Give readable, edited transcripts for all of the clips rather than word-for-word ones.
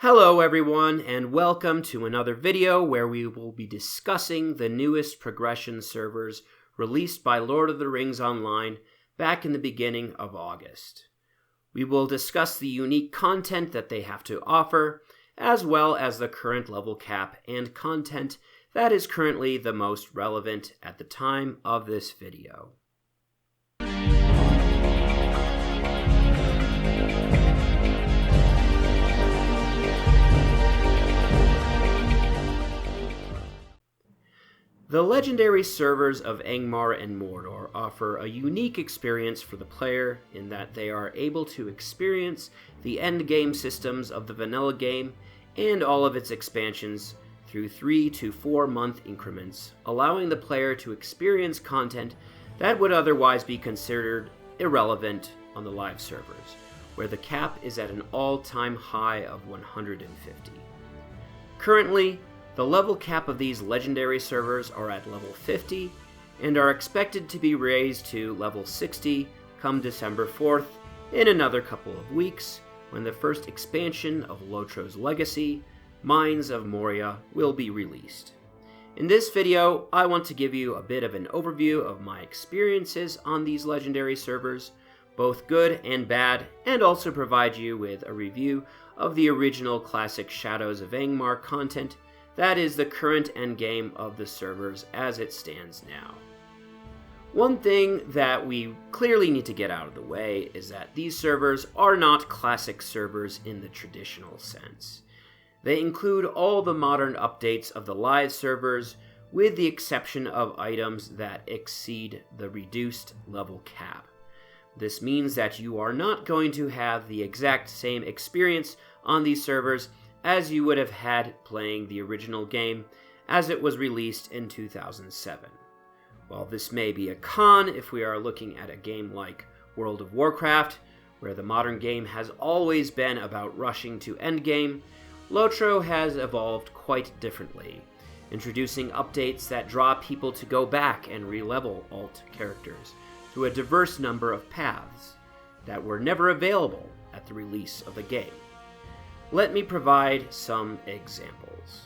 Hello everyone, and welcome to another video where we will be discussing the newest progression servers released by Lord of the Rings Online back in the beginning of August. We will discuss the unique content that they have to offer, as well as the current level cap and content that is currently the most relevant at the time of this video. The legendary servers of Angmar and Mordor offer a unique experience for the player in that they are able to experience the endgame systems of the vanilla game and all of its expansions through 3 to 4 month increments, allowing the player to experience content that would otherwise be considered irrelevant on the live servers, where the cap is at an all-time high of 150. Currently, the level cap of these legendary servers are at level 50 and are expected to be raised to level 60 come December 4th in another couple of weeks when the first expansion of Lotro's Legacy, Mines of Moria, will be released. In this video, I want to give you a bit of an overview of my experiences on these legendary servers, both good and bad, and also provide you with a review of the original classic Shadows of Angmar content that is the current endgame of the servers as it stands now. One thing that we clearly need to get out of the way is that these servers are not classic servers in the traditional sense. They include all the modern updates of the live servers, with the exception of items that exceed the reduced level cap. This means that you are not going to have the exact same experience on these servers as you would have had playing the original game as it was released in 2007. While this may be a con if we are looking at a game like World of Warcraft, where the modern game has always been about rushing to endgame, Lotro has evolved quite differently, introducing updates that draw people to go back and re-level alt characters through a diverse number of paths that were never available at the release of the game. Let me provide some examples.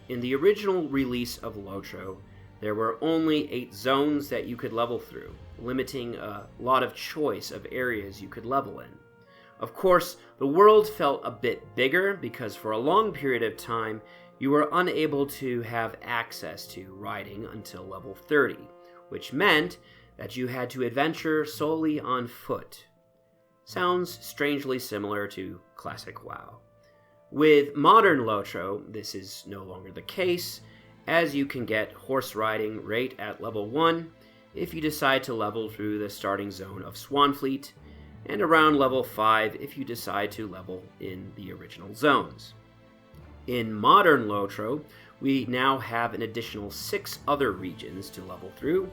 In the original release of Lotro, there were only 8 zones that you could level through, limiting a lot of choice of areas you could level in. Of course, the world felt a bit bigger because for a long period of time, you were unable to have access to riding until level 30, which meant that you had to adventure solely on foot. Sounds strangely similar to classic WoW. With modern Lotro, this is no longer the case, as you can get horse riding right at level 1 if you decide to level through the starting zone of Swanfleet, and around level 5 if you decide to level in the original zones. In modern Lotro, we now have an additional 6 other regions to level through,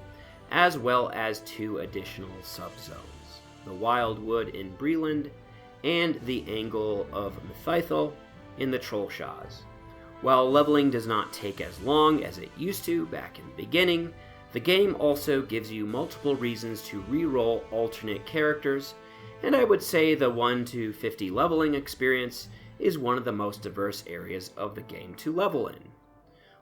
as well as 2 additional subzones, the Wildwood in Breland and the Angle of Mythithel in the Trollshaws. While leveling does not take as long as it used to back in the beginning, the game also gives you multiple reasons to re-roll alternate characters, and I would say the 1 to 50 leveling experience is one of the most diverse areas of the game to level in.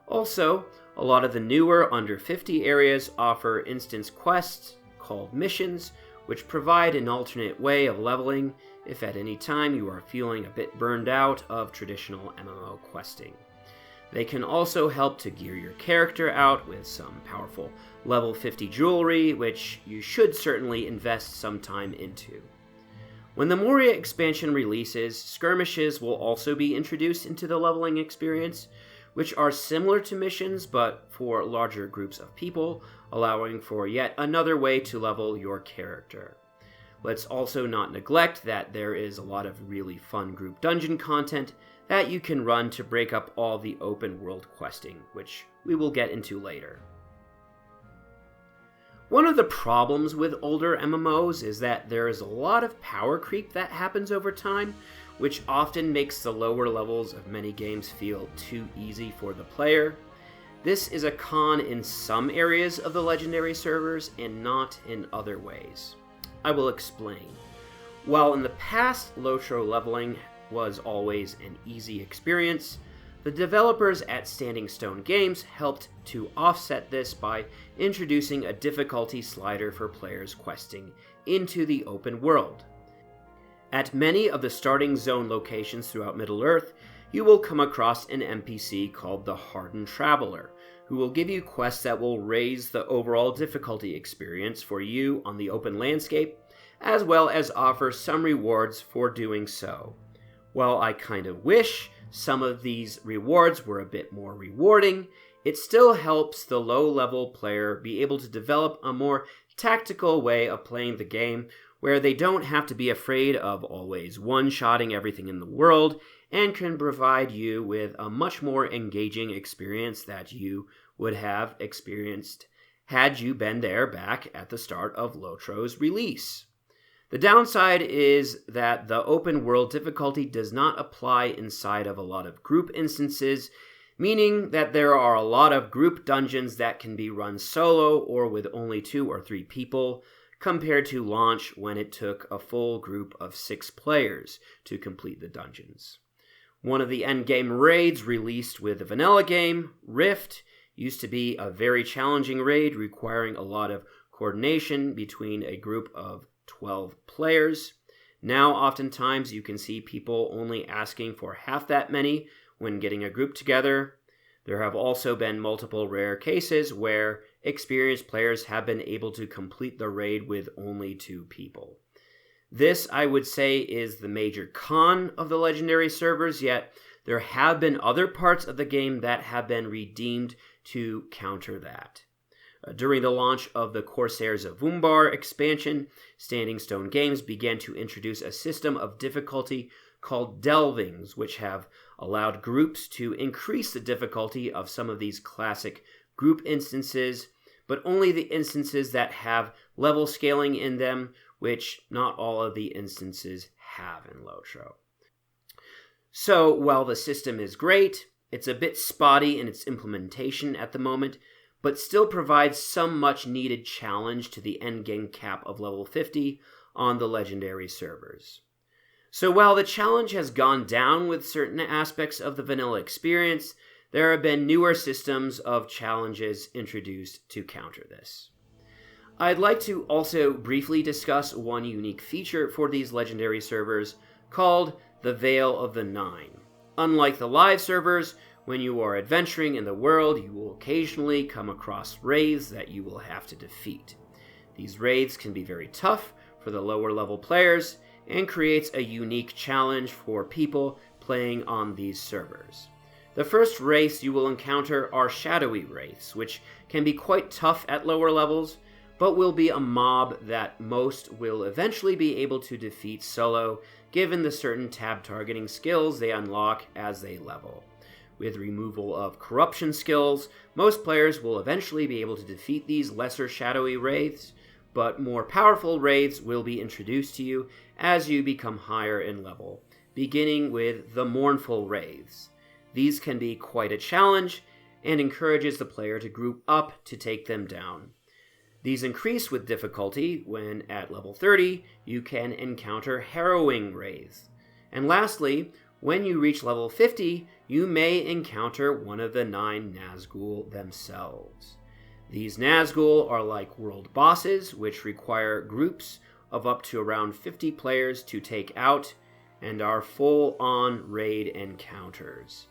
Also, a lot of the newer under 50 areas offer instance quests called missions, which provide an alternate way of leveling if at any time you are feeling a bit burned out of traditional MMO questing. They can also help to gear your character out with some powerful level 50 jewelry, which you should certainly invest some time into. When the Moria expansion releases, skirmishes will also be introduced into the leveling experience, which are similar to missions but for larger groups of people, allowing for yet another way to level your character. Let's also not neglect that there is a lot of really fun group dungeon content that you can run to break up all the open world questing, which we will get into later. One of the problems with older MMOs is that there is a lot of power creep that happens over time, which often makes the lower levels of many games feel too easy for the player. This is a con in some areas of the legendary servers and not in other ways. I will explain. While in the past Lotro leveling was always an easy experience, the developers at Standing Stone Games helped to offset this by introducing a difficulty slider for players questing into the open world. At many of the starting zone locations throughout Middle-earth, you will come across an NPC called the Hardened Traveler, who will give you quests that will raise the overall difficulty experience for you on the open landscape, as well as offer some rewards for doing so. While I kind of wish some of these rewards were a bit more rewarding, it still helps the low-level player be able to develop a more tactical way of playing the game where they don't have to be afraid of always one-shotting everything in the world and can provide you with a much more engaging experience that you would have experienced had you been there back at the start of Lotro's release. The downside is that the open world difficulty does not apply inside of a lot of group instances, meaning that there are a lot of group dungeons that can be run solo or with only 2 or 3 people, compared to launch when it took a full group of 6 players to complete the dungeons. One of the endgame raids released with the vanilla game, Rift, used to be a very challenging raid requiring a lot of coordination between a group of 12 players. Now, oftentimes, you can see people only asking for half that many when getting a group together. There have also been multiple rare cases where experienced players have been able to complete the raid with only 2 people. This, I would say, is the major con of the Legendary servers, yet there have been other parts of the game that have been redeemed to counter that. During the launch of the Corsairs of Umbar expansion, Standing Stone Games began to introduce a system of difficulty called delvings, which have allowed groups to increase the difficulty of some of these classic group instances, but only the instances that have level scaling in them, which not all of the instances have in Lotro. So, while the system is great, it's a bit spotty in its implementation at the moment, but still provides some much-needed challenge to the endgame cap of level 50 on the Legendary servers. So while the challenge has gone down with certain aspects of the vanilla experience, there have been newer systems of challenges introduced to counter this. I'd like to also briefly discuss one unique feature for these Legendary servers called the Veil of the Nine. Unlike the live servers, when you are adventuring in the world, you will occasionally come across wraiths that you will have to defeat. These wraiths can be very tough for the lower level players and creates a unique challenge for people playing on these servers. The first wraiths you will encounter are shadowy wraiths, which can be quite tough at lower levels, but will be a mob that most will eventually be able to defeat solo, given the certain tab targeting skills they unlock as they level. With removal of corruption skills, most players will eventually be able to defeat these lesser shadowy wraiths, but more powerful wraiths will be introduced to you as you become higher in level, beginning with the mournful wraiths. These can be quite a challenge and encourages the player to group up to take them down. These increase with difficulty when at level 30 you can encounter harrowing wraiths. And lastly, when you reach level 50, you may encounter one of the 9 Nazgul themselves. These Nazgul are like world bosses, which require groups of up to around 50 players to take out, and are full-on raid encounters.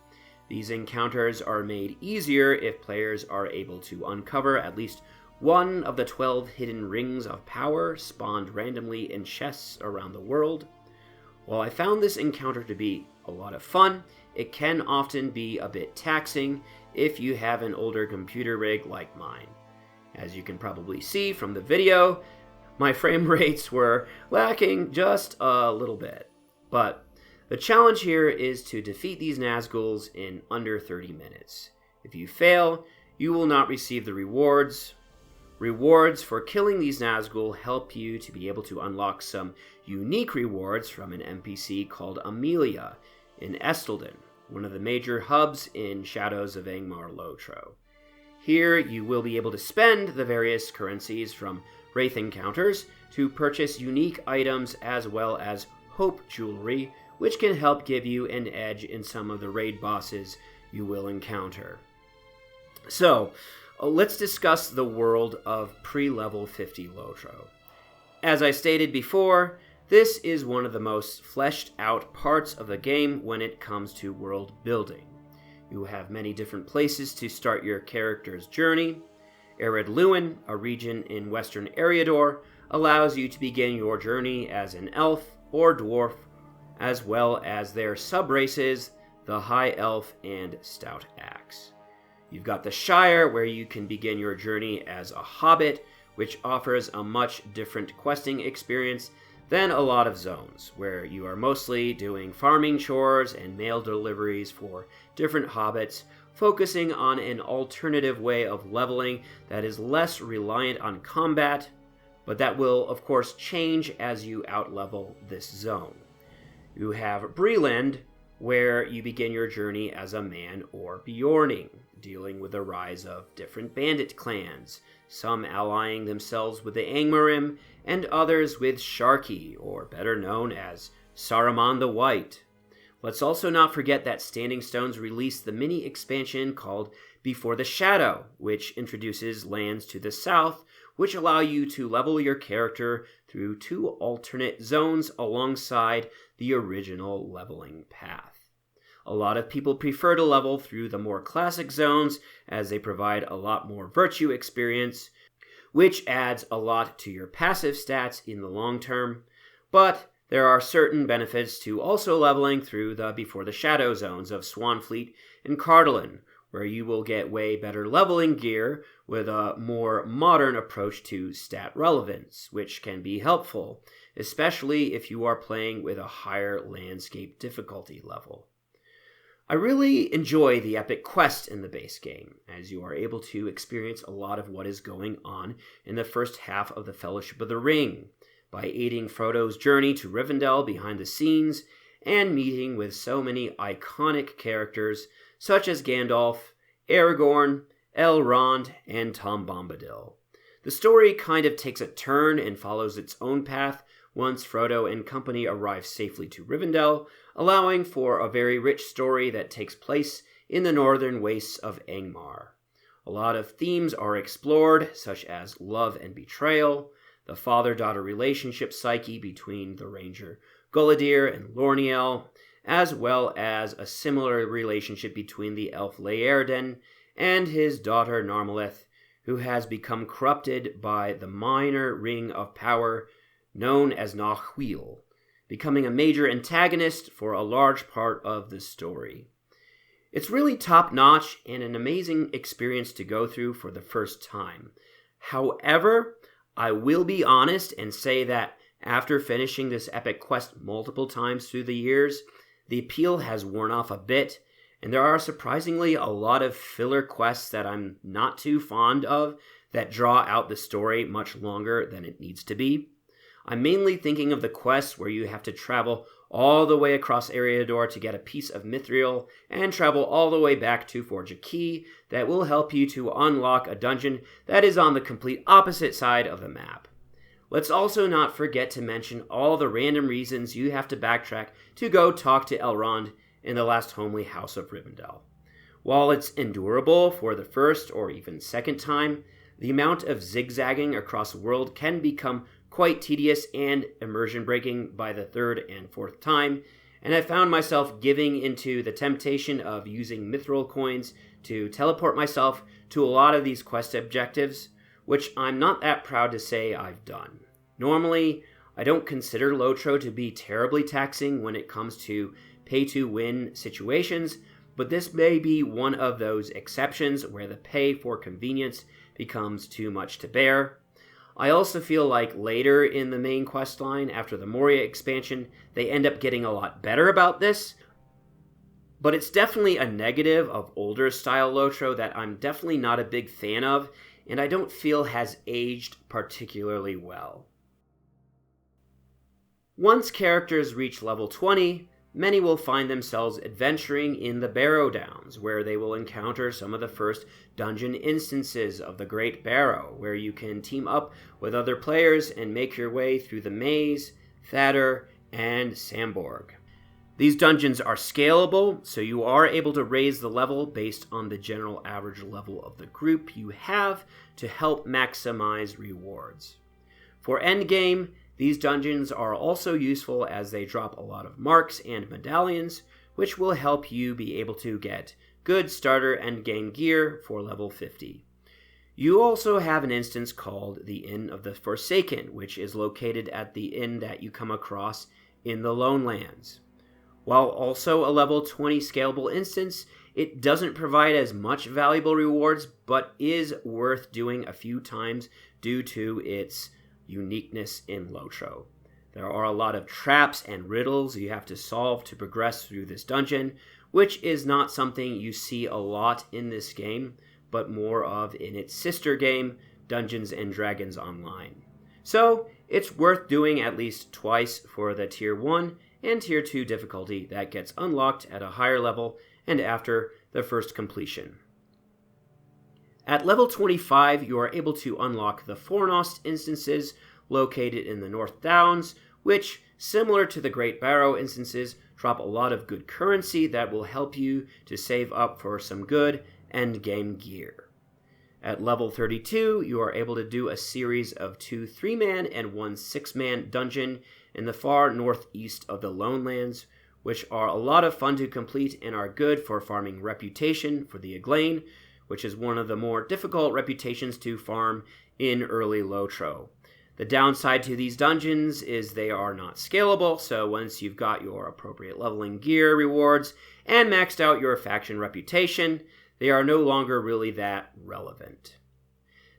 These encounters are made easier if players are able to uncover at least one of the 12 hidden rings of power spawned randomly in chests around the world. While I found this encounter to be a lot of fun, it can often be a bit taxing if you have an older computer rig like mine. As you can probably see from the video, my frame rates were lacking just a little bit. But the challenge here is to defeat these Nazguls in under 30 minutes. If you fail, you will not receive the rewards. Rewards for killing these Nazgul help you to be able to unlock some unique rewards from an NPC called Amelia in Estelden, one of the major hubs in Shadows of Angmar Lotro. Here you will be able to spend the various currencies from Wraith encounters to purchase unique items as well as hope jewelry, which can help give you an edge in some of the raid bosses you will encounter. So, let's discuss the world of pre-level 50 Lotro. As I stated before, this is one of the most fleshed out parts of the game when it comes to world building. You have many different places to start your character's journey. Ered Luin, a region in western Eriador, allows you to begin your journey as an elf or dwarf, as well as their sub-races, the High Elf and Stout Axe. You've got the Shire, where you can begin your journey as a hobbit, which offers a much different questing experience than a lot of zones, where you are mostly doing farming chores and mail deliveries for different hobbits, focusing on an alternative way of leveling that is less reliant on combat, but that will, of course, change as you outlevel this zone. You have Breland, where you begin your journey as a man or Bjorning, dealing with the rise of different bandit clans, some allying themselves with the Angmarim, and others with Sharky, or better known as Saruman the White. Let's also not forget that Standing Stones released the mini expansion called Before the Shadow, which introduces lands to the south, which allow you to level your character through 2 alternate zones alongside the original leveling path. A lot of people prefer to level through the more classic zones, as they provide a lot more virtue experience, which adds a lot to your passive stats in the long term, but there are certain benefits to also leveling through the Before the Shadow zones of Swanfleet and Cardolan, where you will get way better leveling gear with a more modern approach to stat relevance, which can be helpful, especially if you are playing with a higher landscape difficulty level. I really enjoy the epic quest in the base game, as you are able to experience a lot of what is going on in the first half of the Fellowship of the Ring, by aiding Frodo's journey to Rivendell behind the scenes, and meeting with so many iconic characters such as Gandalf, Aragorn, Elrond, and Tom Bombadil. The story kind of takes a turn and follows its own path once Frodo and company arrive safely to Rivendell, allowing for a very rich story that takes place in the northern wastes of Angmar. A lot of themes are explored, such as love and betrayal, the father-daughter relationship psyche between the ranger Gullidir and Lorniel, as well as a similar relationship between the elf Laerden and his daughter Narmaleth, who has become corrupted by the minor ring of power known as Nahuil, becoming a major antagonist for a large part of the story. It's really top-notch and an amazing experience to go through for the first time. However, I will be honest and say that after finishing this epic quest multiple times through the years, the appeal has worn off a bit, and there are surprisingly a lot of filler quests that I'm not too fond of that draw out the story much longer than it needs to be. I'm mainly thinking of the quests where you have to travel all the way across Eriador to get a piece of Mithril, and travel all the way back to forge a key that will help you to unlock a dungeon that is on the complete opposite side of the map. Let's also not forget to mention all the random reasons you have to backtrack to go talk to Elrond in the last homely house of Rivendell. While it's endurable for the first or even second time, the amount of zigzagging across the world can become quite tedious and immersion-breaking by the third and fourth time, and I found myself giving into the temptation of using mithril coins to teleport myself to a lot of these quest objectives, which I'm not that proud to say I've done. Normally, I don't consider Lotro to be terribly taxing when it comes to pay-to-win situations, but this may be one of those exceptions where the pay for convenience becomes too much to bear. I also feel like later in the main quest line, after the Moria expansion, they end up getting a lot better about this, but it's definitely a negative of older style Lotro that I'm definitely not a big fan of, and I don't feel has aged particularly well. Once characters reach level 20, many will find themselves adventuring in the Barrow Downs, where they will encounter some of the first dungeon instances of the Great Barrow, where you can team up with other players and make your way through the Maze, Thadur, and Samborg. These dungeons are scalable, so you are able to raise the level based on the general average level of the group you have to help maximize rewards. For endgame, these dungeons are also useful as they drop a lot of marks and medallions, which will help you be able to get good starter endgame gear for level 50. You also have an instance called the Inn of the Forsaken, which is located at the inn that you come across in the Lone Lands. While also a level 20 scalable instance, it doesn't provide as much valuable rewards, but is worth doing a few times due to its uniqueness in Lotro. There are a lot of traps and riddles you have to solve to progress through this dungeon, which is not something you see a lot in this game, but more of in its sister game, Dungeons & Dragons Online. So, it's worth doing at least twice for the Tier 1 and Tier 2 difficulty that gets unlocked at a higher level and after the first completion. At level 25, you are able to unlock the Fornost instances located in the North Downs, which, similar to the Great Barrow instances, drop a lot of good currency that will help you to save up for some good endgame gear. At level 32, you are able to do a series of 2 3-man and 1 6-man dungeon in the far northeast of the Lone Lands, which are a lot of fun to complete and are good for farming reputation for the Eglain, which is one of the more difficult reputations to farm in early Lotro. The downside to these dungeons is they are not scalable, so once you've got your appropriate leveling gear rewards and maxed out your faction reputation, they are no longer really that relevant.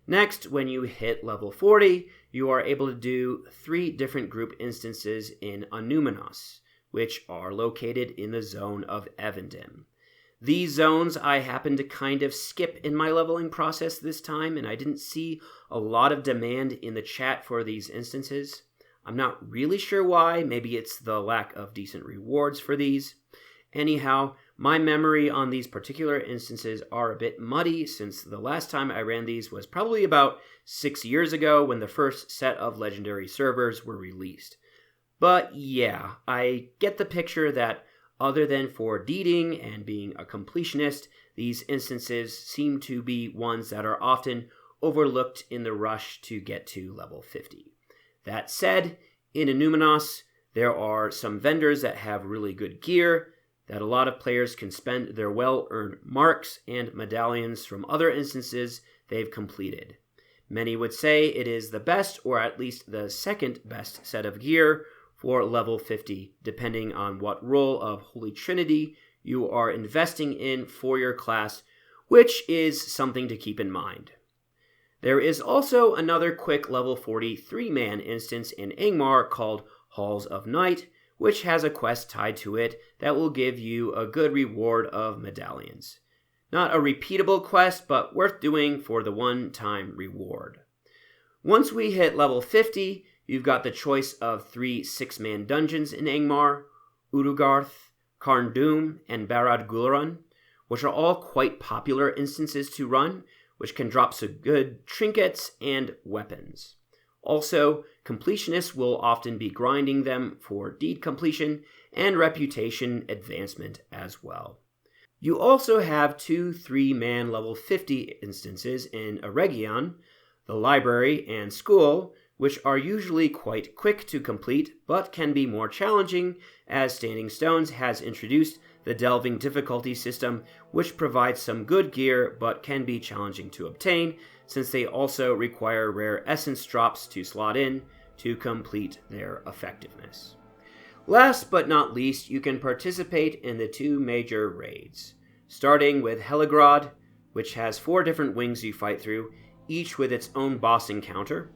Next, when you hit level 40, you are able to do 3 different group instances in Anuminos, which are located in the zone of Evendim. These zones I happened to kind of skip in my leveling process this time, and I didn't see a lot of demand in the chat for these instances. I'm not really sure why. Maybe it's the lack of decent rewards for these. Anyhow, my memory on these particular instances are a bit muddy since the last time I ran these was probably about 6 years ago when the first set of legendary servers were released. But yeah, I get the picture that other than for deeding and being a completionist, these instances seem to be ones that are often overlooked in the rush to get to level 50. That said, in Anuminos, there are some vendors that have really good gear that a lot of players can spend their well-earned marks and medallions from other instances they've completed. Many would say it is the best, or at least the second best set of gear for level 50, depending on what role of Holy Trinity you are investing in for your class, which is something to keep in mind. There is also another quick level 40 3-man instance in Angmar called Halls of Night, which has a quest tied to it that will give you a good reward of medallions. Not a repeatable quest, but worth doing for the one-time reward. Once we hit level 50, you've got the choice of 3 6-man dungeons in Angmar, Urugarth, Carn-Dûm, and Barad Gulrun, which are all quite popular instances to run, which can drop some good trinkets and weapons. Also, completionists will often be grinding them for deed completion and reputation advancement as well. You also have 2 3-man level 50 instances in Eregion, the library and school, which are usually quite quick to complete, but can be more challenging as Standing Stones has introduced the delving difficulty system, which provides some good gear but can be challenging to obtain, since they also require rare essence drops to slot in to complete their effectiveness. Last but not least, you can participate in the 2 major raids, starting with Heligrod, which has 4 different wings you fight through, each with its own boss encounter,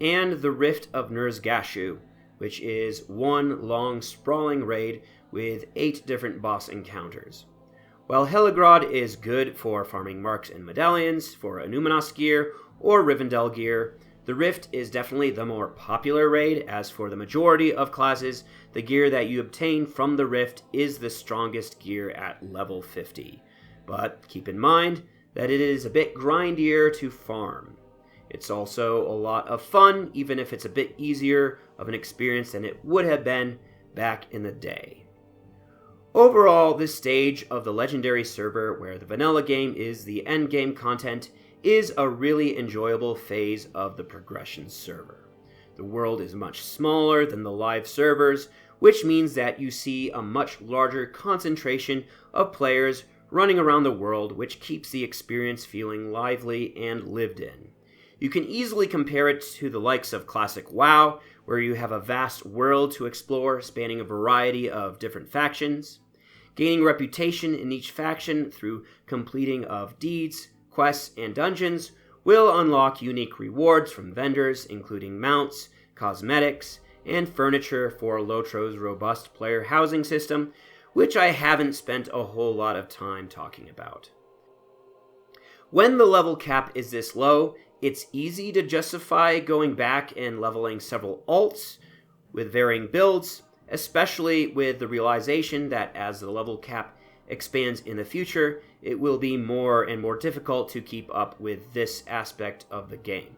and the Rift of Nurzgashu, which is one long sprawling raid with 8 different boss encounters. While Heligrod is good for farming marks and medallions for Anuminos gear or Rivendell gear, the Rift is definitely the more popular raid, as for the majority of classes, the gear that you obtain from the Rift is the strongest gear at level 50. But keep in mind that it is a bit grindier to farm. It's also a lot of fun, even if it's a bit easier of an experience than it would have been back in the day. Overall, this stage of the Legendary server, where the vanilla game is the endgame content, is a really enjoyable phase of the progression server. The world is much smaller than the live servers, which means that you see a much larger concentration of players running around the world, which keeps the experience feeling lively and lived in. You can easily compare it to the likes of classic WoW, where you have a vast world to explore spanning a variety of different factions. Gaining reputation in each faction through completing of deeds, quests, and dungeons will unlock unique rewards from vendors, including mounts, cosmetics, and furniture for Lotro's robust player housing system, which I haven't spent a whole lot of time talking about. When the level cap is this low, it's easy to justify going back and leveling several alts with varying builds, especially with the realization that as the level cap expands in the future, it will be more and more difficult to keep up with this aspect of the game.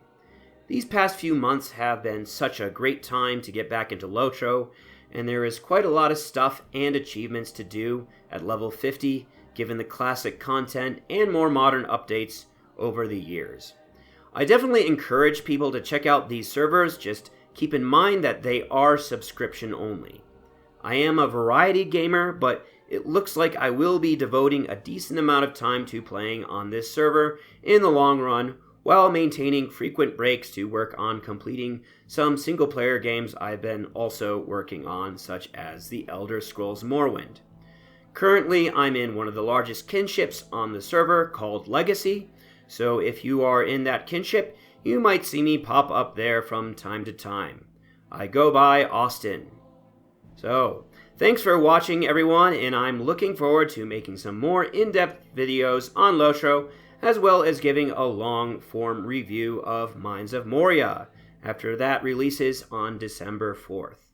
These past few months have been such a great time to get back into Lotro, and there is quite a lot of stuff and achievements to do at level 50, given the classic content and more modern updates over the years. I definitely encourage people to check out these servers, just keep in mind that they are subscription only. I am a variety gamer, but it looks like I will be devoting a decent amount of time to playing on this server in the long run, while maintaining frequent breaks to work on completing some single-player games I've been also working on, such as The Elder Scrolls Morrowind. Currently, I'm in one of the largest kinships on the server, called Legacy, so if you are in that kinship, you might see me pop up there from time to time. I go by Austin. So, thanks for watching, everyone, and I'm looking forward to making some more in-depth videos on Lotro, as well as giving a long-form review of Mines of Moria, after that releases on December 4th.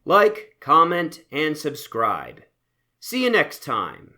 Like, comment, and subscribe. See you next time!